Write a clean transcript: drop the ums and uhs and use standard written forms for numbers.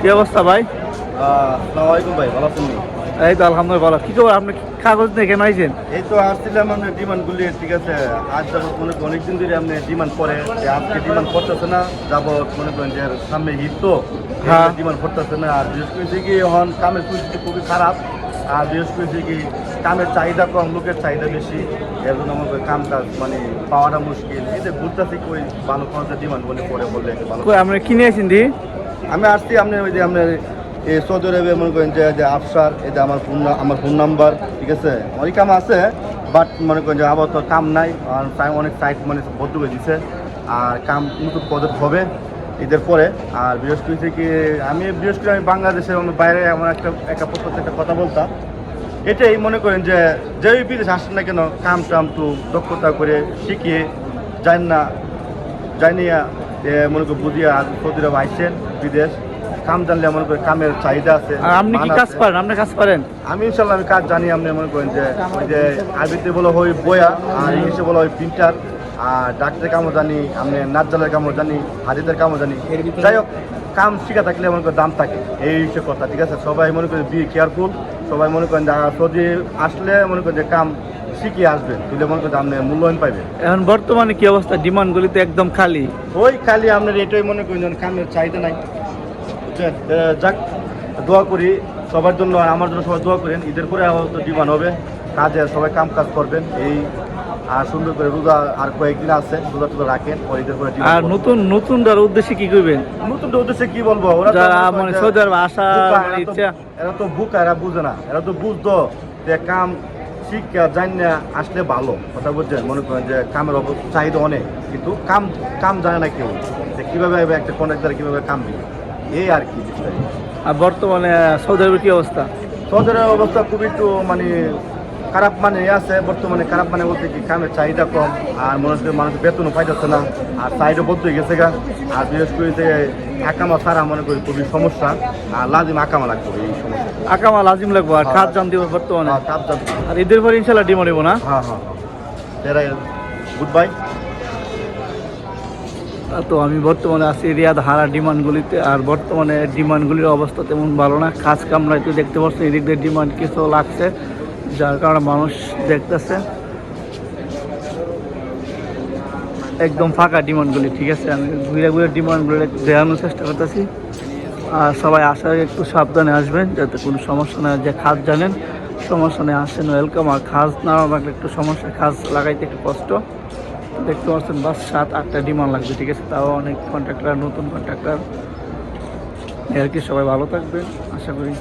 কি অবস্থা ভাই? আসসালামু আলাইকুম ভাই, ভালো আছেন? এই তো আলহামদুলিল্লাহ ভালো। কি খবর? আপনি কাগজ নিয়ে কেন আইছেন? এই তো আসছিলাম আপনার ডিমান্ডগুলি, ঠিক আছে। আজ যাব মনে করেন অনেকদিন ধরে আপনি ডিমান্ড করে যে আজকে ডিমান্ড করতেছে না, যাব মনে করেন যে সামনে ঈদ তো হ্যাঁ। ডিমান্ড করতেছে না। আর বিশেষ করে কি এখন কামের পরিস্থিতি খুবই খারাপ। আর বিশেষ করে কি কামের চাহিদা কম, লোকের চাহিদা বেশি, এর জন্য আমাকে কাম কাজ মানে পাওয়াটা মুশকিল। এই যে ঘুরতেছি কই ভালো কোনো ডিমান্ড বলে পরে বললে ভালো। কই আপনি কিনে আইছেন দি? আমি আসছি আপনি ওই যে আপনার এই সৌদি আরবে মনে করেন যে আফসার, এই যে আমার ফোন নাম্বার, ঠিক আছে। অনেক কাম আছে, বাট মনে করেন যে আবার তো কাম নাই। আর অনেক সাইট মানে বদ্ধ হয়ে দিচ্ছে। আর কাম নতুন পদক হবে ঈদের পরে। আর বৃহস্পতি থেকে আমি বাংলাদেশের বাইরে এমন একটা কথা বলতাম, এটাই মনে করেন যে যেই বিদেশ আসেন না কেন কাম টাম তো দক্ষতা করে শিখিয়ে জানিয়া মনে করি বুঝিয়া সৌদি আরব আইসেন বিদেশ। কাম জানলে মনে করেন কামের চাহিদা আছে। আর আপনি কি কাজ পারেন? আপনি কাজ পারেন? আমি ইনশাল্লাহ আমি কাজ জানি। আপনি মনে করেন যে ওই যে আরবিতে বলা হয় বয়া, আর ইংলিশে বলা হয় প্রিন্টার। আর ডাক্তারের কামও জানি, আপনি নাচজালের কামও জানি, হাজিদের কামও জানি। যাই হোক, কাম শিখা থাকলে মনে করেন দাম থাকে, এই হচ্ছে কথা, ঠিক আছে। সবাই মনে করেন বি কেয়ারফুল। সবাই মনে করেন যে সৌদি আসলে মনে করেন যে কাম শিখিয়ে আসবেন, তুলে মনে করেন আপনি মূল্যায়ন পাইবেন। এখন বর্তমানে কি অবস্থা? ডিমান্ডগুলি তো একদম খালি। ওই খালি আপনার এটাই মনে করেন যেন কামের চাহিদা নাই, বুঝছেন। যাক, দোয়া করি সবার জন্য, আর আমার জন্য সবাই দোয়া করেন। ঈদের পরে হয়তো ডিমান্ড হবে, কাজে সবাই কাম কাজ করবেন। এই আর সুন্দর করে রোজা আর কয়েকদিন আছে, রোজা টোজা রাখেন, ওই ঈদের পরে আর নতুনটার উদ্দেশ্যে কি করবেন? নতুন উদ্দেশ্যে কি বলবো, ওরা তো যারা মনে করেন মানে যে সৌদি আরব আসা বোকা, মানে ইচ্ছা। এরা তো বুকা, এরা বুঝে না। এরা তো বুঝতো যে কাম শিক্ষা জানি না আসলে ভালো, কথা বলছেন। মনে করেন যে কামের চাহিদা অনেক, কিন্তু কাম জানে না কেউ, যে কীভাবে একটা কন্ট্রাক্টর কীভাবে কাম দিবে, এই আর কি বিষয়। আর বর্তমানে সৌদি আরবের কি অবস্থা? সৌদি আরবের অবস্থা খুবই একটু মানে খারাপ মানে আছে বর্তমানে। খারাপ মানে বলতে কি কামের চাহিদা কম, আর মানুষ বেতনও পাইতেছে না, আর সাইডও বদ্ধ হয়ে গেছে গা। আর বিশেষ করে যে আকামা ছাড়া মনে করি খুবই সমস্যা। আর লাজিম আকামা লাগবে, এই সমস্যা। আকামা লাজিম লাগবো, আর কাজ জান দিব বর্তমানে। কাজ জানতে। আর ঈদের পরে ইনশাল্লাহ ডিমান্ড হইব না? হ্যাঁ হ্যাঁ হ্যাঁ, গুড বাই। তো আমি বর্তমানে আছি রিয়াদ হারা ডিমান্ডগুলিতে। আর বর্তমানে ডিমান্ডগুলির অবস্থা তেমন ভালো না, কাজ কামরাই তো দেখতে পাচ্ছি এদিক দিয়ে ডিমান্ড কিছু লাগছে, যার কারণে মানুষ দেখতেছে একদম ফাঁকা ডিমান্ডগুলি, ঠিক আছে। আমি ঘুরে ঘুরে ডিমান্ডগুলি দেখানোর চেষ্টা করতেছি। আর সবাই আসার একটু সাবধানে আসবেন, যাতে কোনো সমস্যা না। যে খাজ জানেন সমস্যা নেই, আসেন, ওয়েলকাম। আর খাজ না লাগলে একটু সমস্যা, খাজ লাগাইতে একটু কষ্ট। দেখতে পাচ্ছেন বাস 7-8টা ডিমান্ড লাগবে, ঠিক আছে। তাও অনেক কন্ট্রাক্টর, নতুন কন্ট্রাক্টর আর কি। সবাই ভালো থাকবেন আশা করি।